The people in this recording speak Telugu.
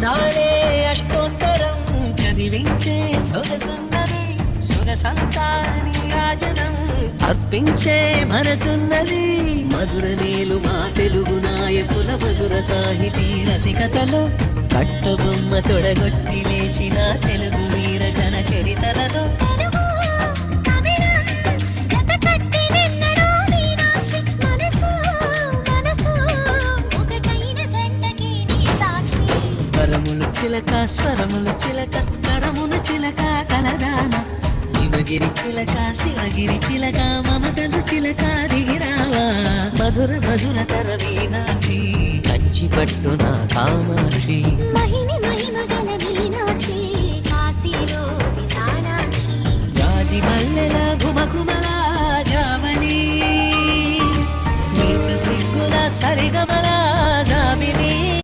నాడే అష్టోత్తరం చదివించే సొగసున్నది సుగసంతాని రాజనం అర్పించే మనసున్నది మధుర నీలు మా తెలుగు నాయకుల మధుర సాహితీ రసికతలో కట్టబొమ్మ తొడగొట్టి లేచిన తెలుగు వీర ఘన చరితలలో కరములు చిలక స్వరములు చిలక కరములు చిలక కలదాన హిమగిరి చిలక శివగిరి చిలక మమతలు చిలక దిగిరావా మధుర మధుర తర వీణాక్షి కంచి పట్టున కామాక్షి మహిని మహిమ గల